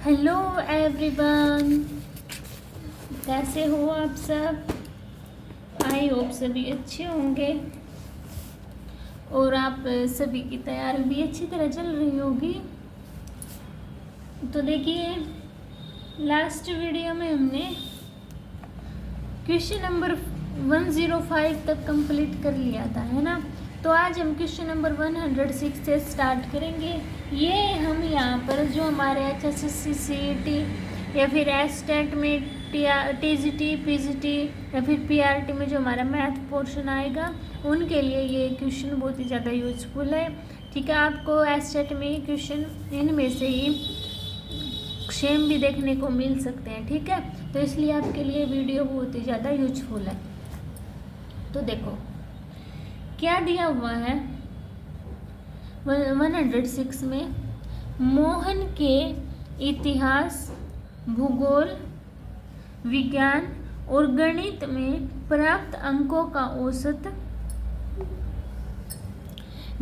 Hello everyone, कैसे हो आप सब। आई होप सभी अच्छे होंगे और आप सभी की तैयारी भी अच्छी तरह चल रही होगी। तो देखिए, लास्ट वीडियो में हमने क्वेश्चन नंबर 105 तक कंप्लीट कर लिया था, है ना। तो आज हम क्वेश्चन नंबर 106 से स्टार्ट करेंगे। ये हम यहाँ पर जो हमारे HSC CET या फिर एस्टेट में TGT PGT या फिर PRT में जो हमारा मैथ पोर्शन आएगा उनके लिए ये क्वेश्चन बहुत ही ज़्यादा यूजफुल है। ठीक है, आपको एस्टेट में क्वेश्चन इनमें से ही सेम भी देखने को मिल सकते हैं। ठीक है, तो इसलिए आपके लिए वीडियो बहुत ही ज़्यादा यूजफुल है। तो देखो क्या दिया हुआ है 106 में। मोहन के इतिहास, भूगोल, विज्ञान और गणित में प्राप्त अंकों का औसत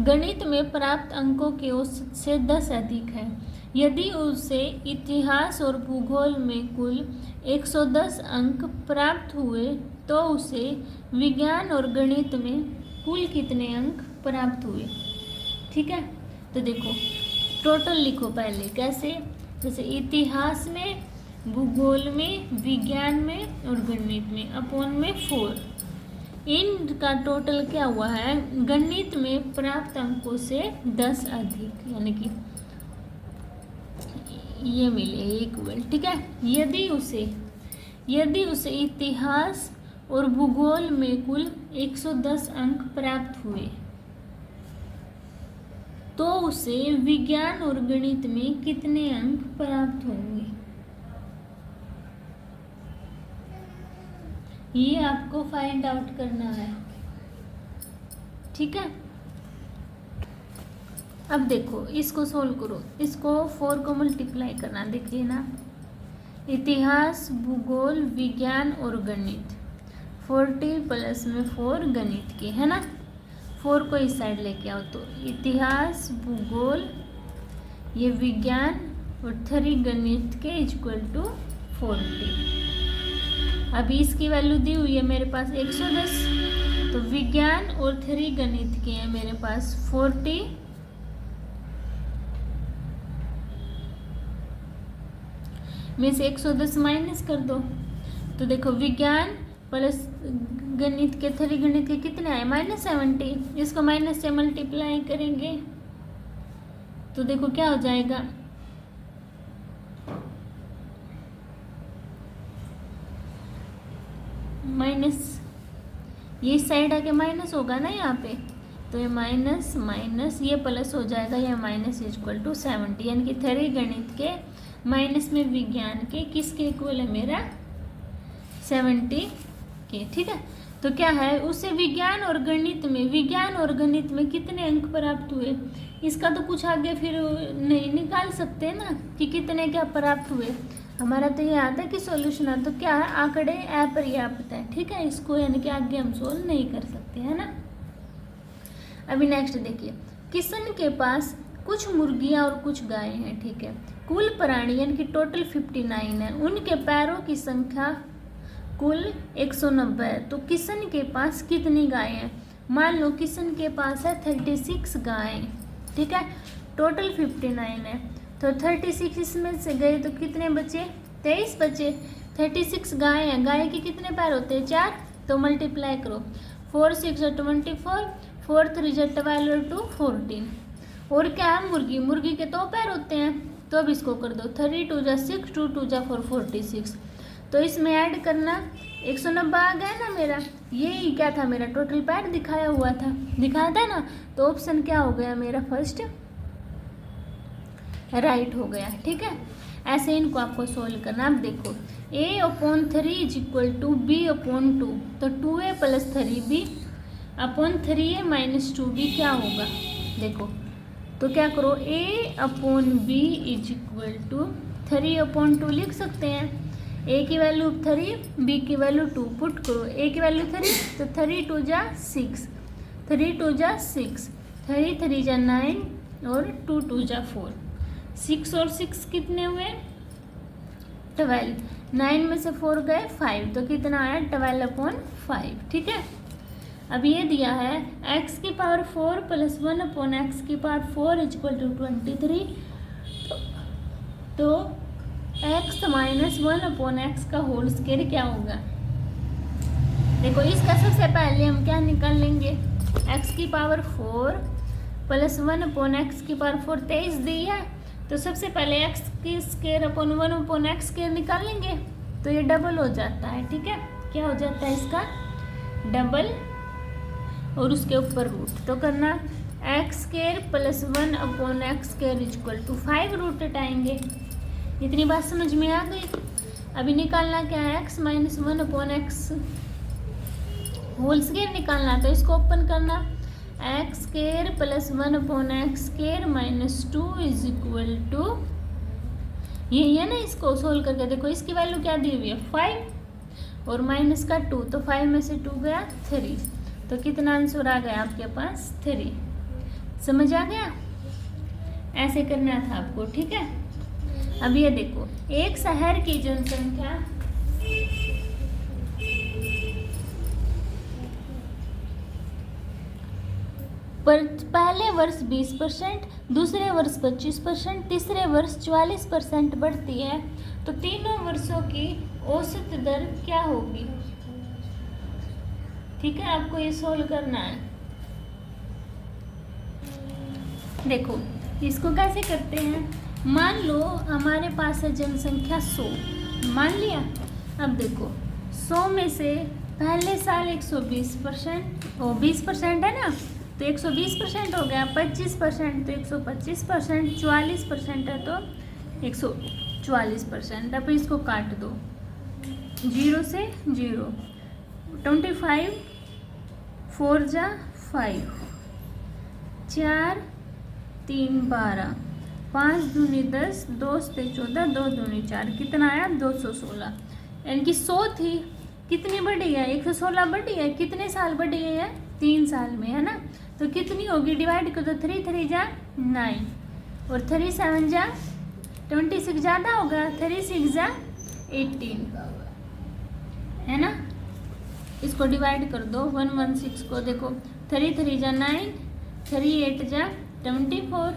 के औसत से 10 अधिक है। यदि उसे इतिहास और भूगोल में कुल 110 अंक प्राप्त हुए तो उसे विज्ञान और गणित में कुल कितने अंक प्राप्त हुए। ठीक है, तो देखो टोटल लिखो पहले। कैसे? जैसे इतिहास में, भूगोल में, विज्ञान में और गणित में अपॉन में 4। इनका टोटल क्या हुआ है? गणित में प्राप्त अंकों से 10 अधिक, यानी कि ये मिले इक्वल। ठीक है, यदि उसे इतिहास और भूगोल में कुल 110 अंक प्राप्त हुए तो उसे विज्ञान और गणित में कितने अंक प्राप्त होंगे, ये आपको फाइंड आउट करना है। ठीक है, अब देखो इसको सोल्व करो। इसको 4 को मल्टीप्लाई करना। देखिए ना, इतिहास, भूगोल, विज्ञान और गणित 40 प्लस में 4 गणित के, है ना। 4 को इस साइड लेके आओ तो इतिहास, भूगोल, ये विज्ञान और 3 गणित के इक्वल टू 40। अभी इसकी वैल्यू दी हुई है मेरे पास 110, तो विज्ञान और 3 गणित के हैं मेरे पास 40 में से 110 माइनस कर दो। तो देखो विज्ञान प्लस गणित के 3 गणित के कितने आए? -70। इसको माइनस से मल्टीप्लाई करेंगे तो देखो क्या हो जाएगा, माइनस, ये साइड आके माइनस होगा ना यहाँ पे, तो ये माइनस माइनस ये प्लस हो जाएगा, ये माइनस इक्वल टू 70, यानी कि 3 गणित के माइनस में विज्ञान के किसके इक्वल है? मेरा 70 के। ठीक है, तो क्या है, उसे विज्ञान और गणित में कितने अंक प्राप्त हुए। इसका तो कुछ आगे फिर नहीं निकाल सकते ना कि कितने क्या प्राप्त हुए। हमारा तो ये आता है कि सॉल्यूशन है, तो क्या है, आंकड़े अपर्याप्त है। ठीक है, इसको यानी कि आगे हम सोल्व नहीं कर सकते, है ना। अभी नेक्स्ट देखिए, किशन के पास कुछ मुर्गियां और कुछ गायें हैं। ठीक है, कुल प्राणी यानी कि टोटल 59 है। उनके पैरों की संख्या कुल 190 है। तो किशन के पास कितनी गायें हैं? मान लो किशन के पास है 36 गायें। ठीक है, टोटल 59 है, तो 36 इसमें से गए तो कितने बचे? 23 बचे। 36 गायें हैं, गाय के कितने पैर होते हैं? 4। तो मल्टीप्लाई करो, 4 6 24, 4 3 12 2 14। और क्या है, मुर्गी के 2 पैर होते हैं, तो अब इसको कर दो, 3 2 जा 6, 2 2 जा 4 46। तो इसमें ऐड करना 190 आ गया ना मेरा। ये क्या था, मेरा टोटल पैर दिखाया था ना। तो ऑप्शन क्या हो गया मेरा? फर्स्ट राइट हो गया। ठीक है, ऐसे इनको आपको सोल्व करना। अब देखो A/3 is equal to B/2, तो 2A + 3B upon 3A - 2B क्या होगा? देखो तो क्या करो, A/B इज इक्वल टू 3/2 लिख सकते हैं। A की वैल्यू 3, B की वैल्यू 2 पुट करो। A की वैल्यू 3, तो 3 2 जा 6, 3 2 जा 6, 3 3 जा 9 और 2 2 जा 4। 6 और 6 कितने हुए? 12। 9 में से 4 गए 5, तो कितना आया 12/5। ठीक है। अब ये दिया है x की पावर 4 प्लस 1/x की पावर 4 इक्वल टू 23। तो x माइनस 1/x का होल स्क्वायर क्या होगा? देखो इसका सबसे पहले हम क्या निकाल लेंगे, x की पावर 4 प्लस 1/x की पावर 4 23 दी है, तो सबसे पहले x की स्क्वायर अपॉन 1/x स्क्वायर निकाल लेंगे, तो ये डबल हो जाता है। ठीक है, क्या हो जाता है इसका डबल, और उसके ऊपर रूट। तो करना x square plus 1/x square equal to 5 root हटाएंगे। इतनी बात समझ में आ गई। अभी निकालना क्या है, x minus 1/x whole square निकालना, तो इसको ओपन करना, x square plus 1/x square minus 2 is equal to, यही है ना। इसको सोल्व करके देखो, इसकी वैल्यू क्या दी हुई है 5 और माइनस का 2, तो 5 में से 2 गया 3, तो कितना आंसर आ गया आपके पास 3। समझ आ गया? ऐसे करना था आपको। ठीक है। अब ये देखो, एक शहर की जनसंख्या पर पहले वर्ष 20%, दूसरे वर्ष 25%, तीसरे वर्ष 44% बढ़ती है, तो तीनों वर्षों की औसत दर क्या होगी? ठीक है, आपको ये सोल्व करना है। देखो इसको कैसे करते हैं, मान लो हमारे पास है जनसंख्या 100, मान लिया। अब देखो 100 में से पहले साल 120%, वो 20% है ना, तो 120% हो गया, 25% तो 125%, 40% है तो 144%। अब इसको काट दो, 0 से 0, 25 4 जा 5, 4 3 12, 5 दूनी 10, 2 से 14, 2 दूनी 4, कितना आया 216। यानी कि 100 थी, कितनी बढ़ी है 116 बढ़ी है, कितने साल बढ़ी है 3 साल में, है ना। तो कितनी होगी, डिवाइड कर दो, 3 3 जा 9 और 3 7 जा 26, ज़्यादा होगा, 3 6 जा 18, है ना। इसको डिवाइड कर दो 116 को, देखो 3 3 जा 9, 3 8 जा 24,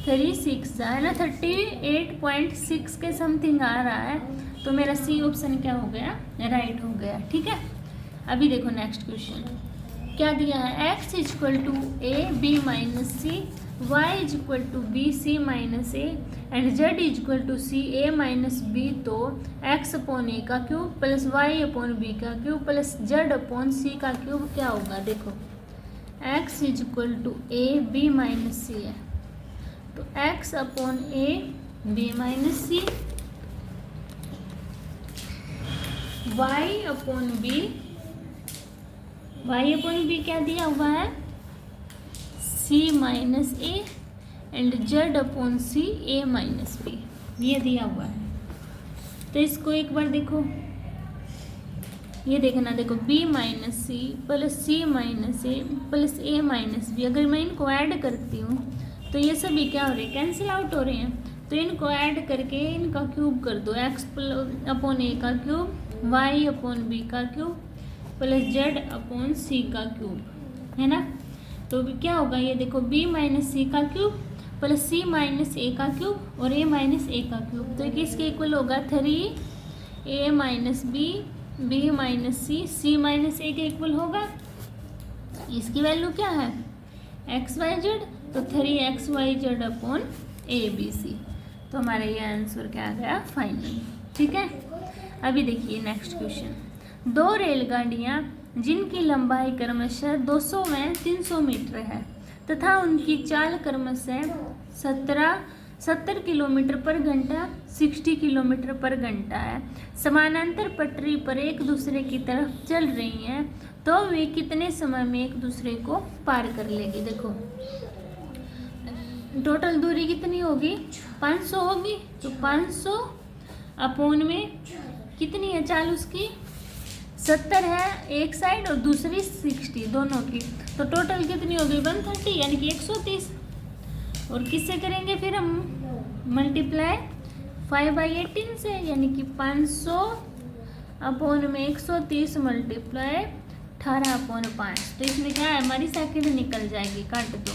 3 6 जा, है ना 38.6 के समथिंग आ रहा है, तो मेरा सी ऑप्शन क्या हो गया, राइट हो गया। ठीक है। अभी देखो नेक्स्ट क्वेश्चन क्या दिया है, x equal to A B minus C, Y equal to B C minus A and z equal to C A minus B, तो x अपॉन ए का cube plus Y upon B का cube plus z upon C का cube क्या होगा? देखो x equal to A B minus C है, तो x upon A B minus C, Y upon B क्या दिया हुआ है c minus A and z upon C A minus B, ये दिया हुआ है। तो इसको एक बार देखो, ये देखना, देखो b माइनस सी प्लस सी माइनस ए प्लस ए माइनस बी, अगर मैं इनको ऐड करती हूँ तो ये सभी क्या हो रहे हैं, कैंसिल आउट हो रहे हैं। तो इनको ऐड करके इनका क्यूब कर दो, x अपॉन ए का क्यूब, y अपॉन बी का cube plus z upon C का क्यूब, है ना। तो क्या होगा, ये देखो b माइनस सी का क्यूब प्लस c माइनस ए का क्यूब और a माइनस ए का क्यूब, तो किसके इक्वल होगा 3a minus B, b minus C, c minus A के इक्वल होगा। इसकी वैल्यू क्या है एक्स वाई जेड, तो 3xyz upon A B C, तो हमारा ये आंसर क्या आ गया फाइनल। ठीक है। अभी देखिए नेक्स्ट क्वेश्चन, 2 रेलगाड़ियाँ जिनकी लंबाई क्रमशः 200 व 300 मीटर है तथा उनकी चाल क्रमशः 70 किलोमीटर पर घंटा 60 किलोमीटर पर घंटा है, समानांतर पटरी पर एक दूसरे की तरफ चल रही हैं, तो वे कितने समय में एक दूसरे को पार कर लेगी? देखो टोटल दूरी कितनी होगी 500 होगी, तो 500 अपॉन में कितनी है चाल उसकी 70 है एक साइड और दूसरी 60 दोनों की, तो टोटल कितनी होगी 130 यानी कि 130। और किससे करेंगे फिर हम मल्टीप्लाई 5/18 से, यानी कि 500 अपॉन में 130 मल्टीप्लाई 18/5। तो इसमें क्या है, हमारी सेकंड निकल जाएगी, काट दो।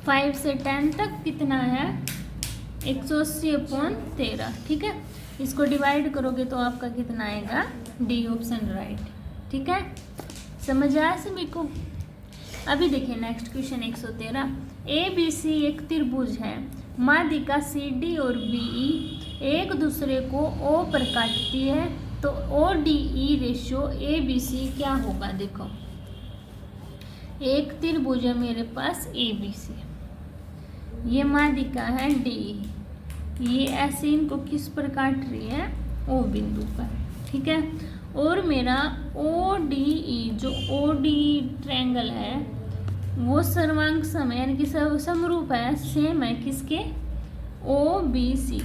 5 से 10 तक कितना है, 180/13। ठीक है, इसको डिवाइड करोगे तो आपका कितना आएगा, डी ऑप्शन राइट। ठीक है, समझ आया सभी को। अभी देखिए नेक्स्ट क्वेश्चन 113। ABC एक त्रिभुज है, माध्यिका CD और BE एक दूसरे को O पर काटती है, तो ODE रेशियो ABC क्या होगा। देखो एक त्रिभुज है मेरे पास ABC, ये माध्यिका है DE, ये ऐसे इनको किस पर काट रही है, O बिंदु पर। ठीक है, और मेरा ODE जो ODE ट्रायंगल है वो सर्वांग सम है, यानी कि समरूप है, सेम है किसके, OBC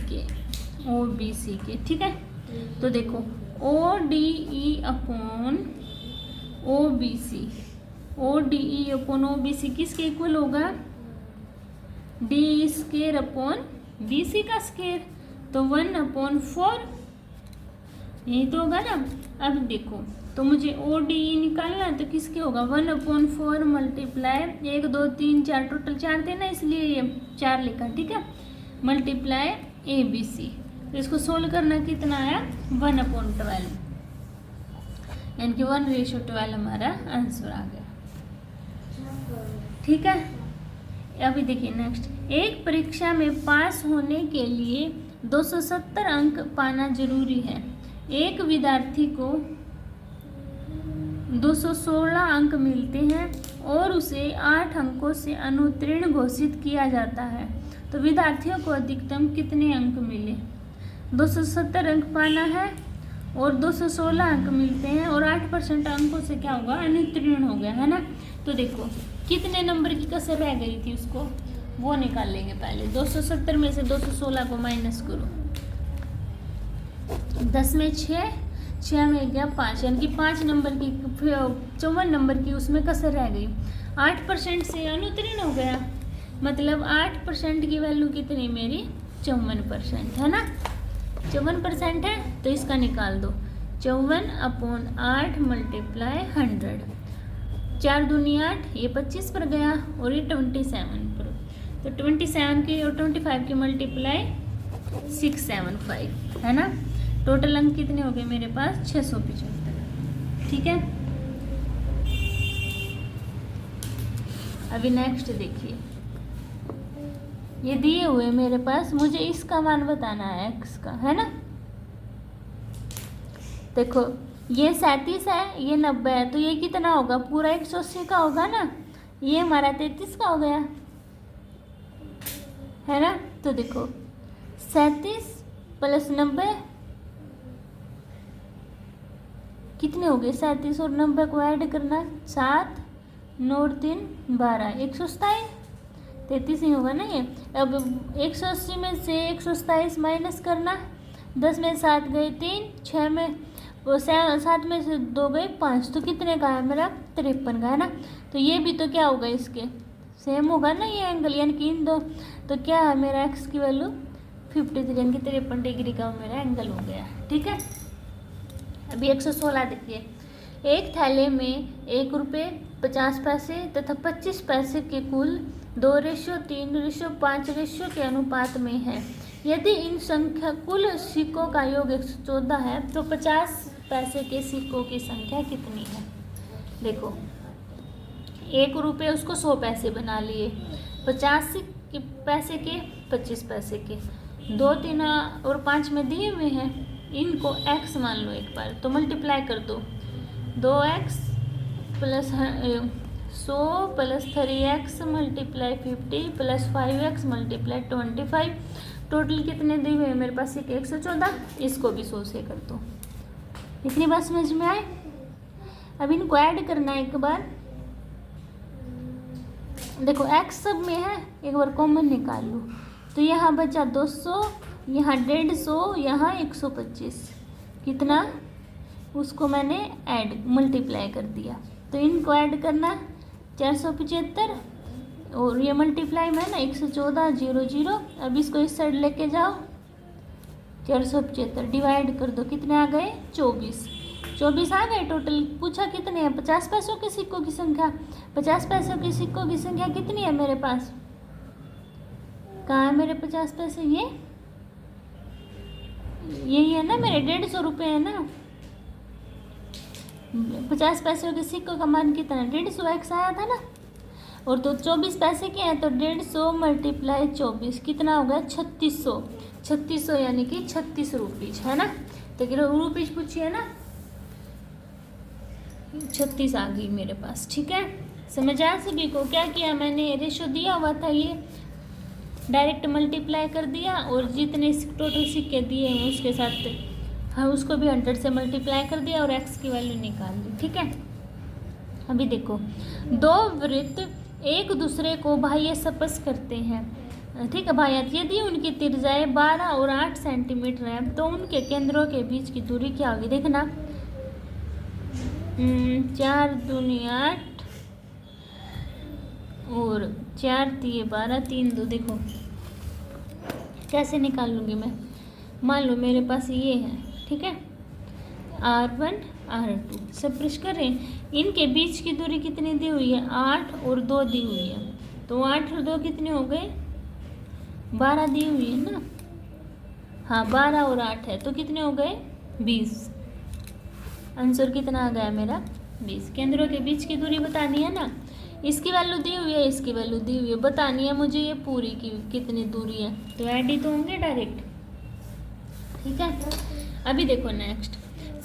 के। ठीक है, तो देखो ODE अपॉन OBC किसके इक्वल होगा, D स्केयर अपॉन BC का स्केयर, तो 1/4 यही तो होगा ना। अब देखो तो मुझे ODE निकालना है, तो किसके होगा, 1/4 मल्टीप्लाई 1 2 3 4, टोटल 4 थे ना, इसलिए ये 4 लिखा। ठीक है, मल्टीप्लाई ABC, तो इसको सोल्व करना कितना आया, 1/12, यानी कि 1:12 हमारा आंसर आ गया। ठीक है, अभी देखिए नेक्स्ट। एक परीक्षा में पास होने के लिए 270 अंक पाना जरूरी है। एक विद्यार्थी को 216 अंक मिलते हैं और उसे 8 अंकों से अनुत्तीर्ण घोषित किया जाता है, तो विद्यार्थियों को अधिकतम कितने अंक मिले। 270 अंक पाना है और 216 अंक मिलते हैं और 8% अंकों से क्या होगा, अनुत्तीर्ण हो गया है ना। तो देखो कितने नंबर की कसर रह गई थी, उसको वो निकाल लेंगे पहले। 270 में से 216 को माइनस करो, 10 में 6, 6 में गया 5, यानी कि 5 नंबर की 54 नंबर की उसमें कसर रह गई। 8% से अनुत्तीर्ण हो गया, मतलब 8% की वैल्यू कितनी मेरी, 54% है ना। 54% है तो इसका निकाल दो, 54/8 मल्टीप्लाई 100, 4 दूनी 8, ये 25 पर गया और ये 27 पर, तो 27 की और 25 की मल्टीप्लाई 675 है ना। टोटल अंक कितने हो गए मेरे पास, 675। ठीक है, अभी नेक्स्ट देखिए, ये दिए हुए मेरे पास, मुझे इसका मान बताना है x का, है ना। देखो ये 37 है, ये 90 है, तो ये कितना होगा, पूरा 180 का होगा ना, ये हमारा 33 का हो गया, है ना। तो देखो 37 + 90 कितने हो गए, 37 और 90 को ऐड करना, 7 9 3 12, 127, 33 ही होगा ना ये। अब 180 में से 127 माइनस करना, 10 में 7 गए 3, 6 में 7 में से 2 गए 5, तो कितने का है मेरा, 53 का है ना। तो ये भी तो क्या होगा, इसके सेम होगा ना ये एंगल, यानी कि इन दो, तो क्या है मेरा x की वैल्यू 53, यानी कि 53 डिग्री का मेरा एंगल हो गया। ठीक है, अभी 116 देखिए। एक थैले में ₹1.50 तथा 25 पैसे के कुल 2:3:5 के अनुपात में है। यदि इन संख्या कुल सिक्कों का योग 114 है, तो 50 पैसे के सिक्कों की संख्या कितनी है। देखो ₹1 उसको 100 पैसे बना लिए, 50 पैसे के 25 पैसे के, 2 3 और 5 में दिए हुए हैं, इनको x मान लो एक बार, तो मल्टीप्लाई कर दो, 2x + 100 + 3x multiply 50 + 5x multiply 25, total कितने दिए हुए मेरे पास, 114, इसको भी 100 से कर दो। इतनी बात समझ में आए। अब इनको ऐड करना है एक बार, देखो x सब में है, एक बार कॉमन निकाल लो, तो यहाँ बचा 200, यहाँ 150, यहाँ 125, कितना, उसको मैंने ऐड मल्टीप्लाई कर दिया, तो इनको ऐड करना, 475 और ये मल्टीप्लाई में है ना 114 0 0। अब इसको इस साइड लेके जाओ, 475 डिवाइड कर दो, कितने आ गए 24 आ गए टोटल। पूछा कितने हैं, 50 पैसों के सिक्कों की संख्या। 50 पैसों के सिक्कों की संख्या कितनी है मेरे पास, कहाँ है मेरे 50 पैसे, यही है ना मेरे 150 रुपये है ना। 50 पैसों के सिक्कों का मान कितना, 150 एक्स आया था ना। और तो 24 पैसे के हैं तो 150 मल्टीप्लाई 24 कितना होगा 3600। 3600 यानी कि 36 रुपीज है ना। तो रुपीज पूछिए ना, 36 आ गई मेरे पास। ठीक है, समझ आया सभी को। क्या किया मैंने, रेशो दिया हुआ था, ये डायरेक्ट मल्टीप्लाई कर दिया और जितने टोटल सिक्के दिए हैं उसके साथ हाँ उसको भी 100 से मल्टीप्लाई कर दिया और एक्स की वैल्यू निकाल दी। ठीक है, अभी देखो, दो वृत्त एक दूसरे को बाह्य स्पर्श करते हैं। ठीक है, बाह्य यदि उनकी त्रिज्याएं 12 और 8 सेंटीमीटर है तो उनके केंद्रों के बीच की दूरी क्या होगी। देखना 4 दूनी 8 और 4 तिये 12 3 2। देखो कैसे निकाल लूँगी मैं, मान लो मेरे पास ये है, ठीक है, R1 R2 स्पर्श करें, इनके बीच की दूरी कितनी दी हुई है 8 और 2 दी हुई है। तो 8 और 2 कितने हो गए 12 दी हुई है ना। हाँ 12 और 8 है तो कितने हो गए 20। आंसर कितना आ गया मेरा 20। केंद्रों के बीच की दूरी बतानी है ना, इसकी वैल्यू दी हुई है, इसकी वैल्यू दी हुई है, बतानी है मुझे ये पूरी की कितनी दूरी है, तो ऐड ही तो होंगे डायरेक्ट। ठीक है, अभी देखो नेक्स्ट,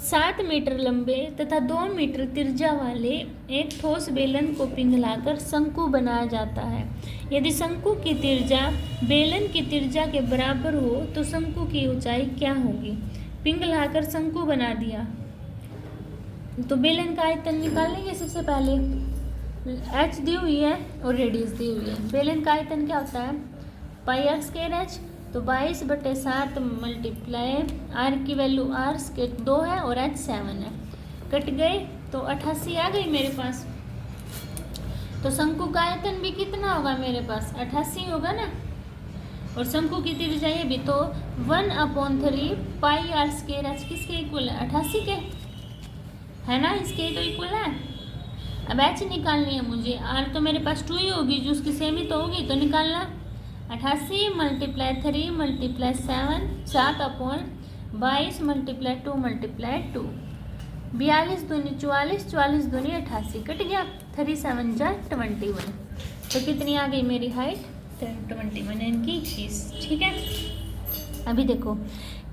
7 मीटर लंबे तथा 2 मीटर त्रिज्या वाले एक ठोस बेलन को पिघलाकर शंकु बनाया जाता है। यदि शंकु की त्रिज्या बेलन की त्रिज्या के बराबर हो तो शंकु की ऊंचाई क्या होगी। पिघलाकर शंकु बना दिया तो बेलन का आयतन निकालेंगे। सबसे पहले h दी हुई है और रेडियस दी हुई है। बेलन का आयतन क्या होता है पाई आर स्क्वायर एच, तो 22/7 मल्टीप्लाई आर की वैल्यू आर स्क्वायर 2 है और h 7 है, कट गए तो 88 आ गई मेरे पास। तो शंकु का आयतन भी कितना होगा मेरे पास 88 होगा ना, और शंकु की त्रिज्या ये भी, तो 1/3 पाई आर स्क्वायर एच किसके इक्वल है 88 के, है ना, इसके तो इक्वल है। अब एच निकालनी है मुझे, आर तो मेरे पास 2 ही होगी जो उसकी सेम ही तो होगी, तो निकालना 88 × 3 × 7 7/22 × 2 × 2 42 दूनी 44 44 दूनी 88, कट गया 3 7 जा 21। तो कितनी आ गई मेरी हाइट 21 इनकी 21। ठीक है, अभी देखो,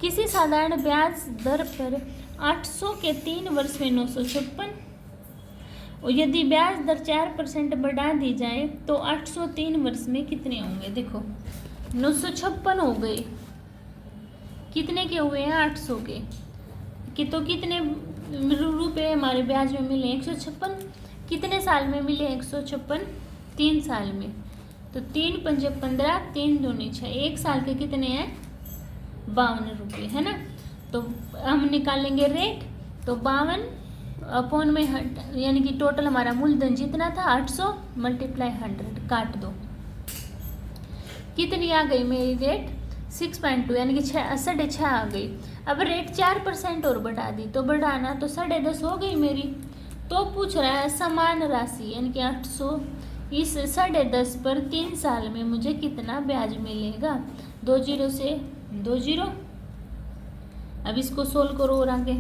किसी साधारण ब्याज दर पर 800 के 3 वर्ष में 956 और यदि ब्याज दर 4% बढ़ा दी जाए तो 803 वर्ष में कितने होंगे। देखो 956 हो गए, कितने के हुए हैं 800 के कि तो कितने रुपए हमारे ब्याज में मिले 156, कितने साल में मिले 156 3 साल में, तो 3 पंजे 15 3 दूनी 6, 1 साल के कितने हैं 52 रुपये, है ना। तो हम निकालेंगे रेट, तो 52 अपॉन में यानी कि टोटल हमारा मूलधन जितना था 800 × 100 काट दो, कितनी आ गई मेरी रेट 6.2 यानी कि 6.5 आ गई। अब रेट 4% और बढ़ा दी, तो बढ़ाना तो 10.5 हो गई मेरी। तो पूछ रहा है समान राशि यानी कि 800 इस 10.5 पर 3 साल में मुझे कितना ब्याज मिलेगा। 2 0 से 2 0। अब इसको सोल्व करो और आगे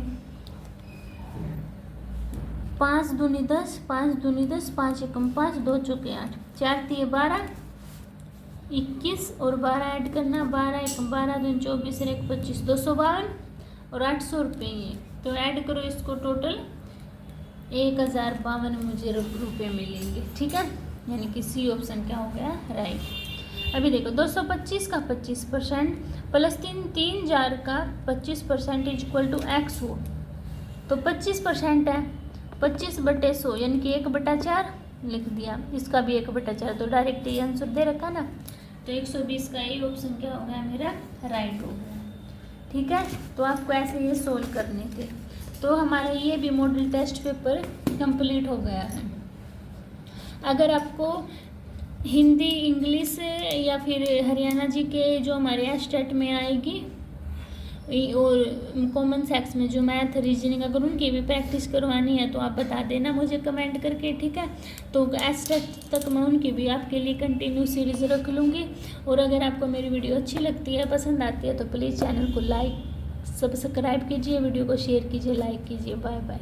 5 दूनी 10 5 दूनी 10 5 एकम 5 2 चौके 8 4 तिये 12 21 और 12 ऐड करना 12 एकम 12 दूनी 24 1 25 252 और 800 रुपये ये, तो ऐड करो इसको टोटल 1052 मुझे रुपये मिलेंगे। ठीक है, यानी कि सी ऑप्शन क्या हो गया राइट। अभी देखो 225 का 25% प्लस 3000 का 25% इक्वल टू एक्स हो, तो 25% है 25/100 यानी कि 1/4 लिख दिया, इसका भी 1/4, तो डायरेक्ट ये आंसर दे रखा ना, तो 120 का ये ऑप्शन क्या हो गया मेरा राइट हो गया। ठीक है, तो आपको ऐसे ये सोल्व करने थे। तो हमारा ये भी मॉडल टेस्ट पेपर कंप्लीट हो गया है। अगर आपको हिंदी, इंग्लिश या फिर हरियाणा जी के जो हमारे यहाँ स्टेट में आएगी, और कॉमन सेक्स में जो मैथ रीजनिंग, अगर उनकी भी प्रैक्टिस करवानी है तो आप बता देना मुझे कमेंट करके, ठीक है। तो एस तक मैं उनकी भी आपके लिए कंटिन्यू सीरीज़ रख लूँगी। और अगर आपको मेरी वीडियो अच्छी लगती है, पसंद आती है, तो प्लीज़ चैनल को लाइक सब्सक्राइब कीजिए, वीडियो को शेयर कीजिए, लाइक कीजिए। Bye bye.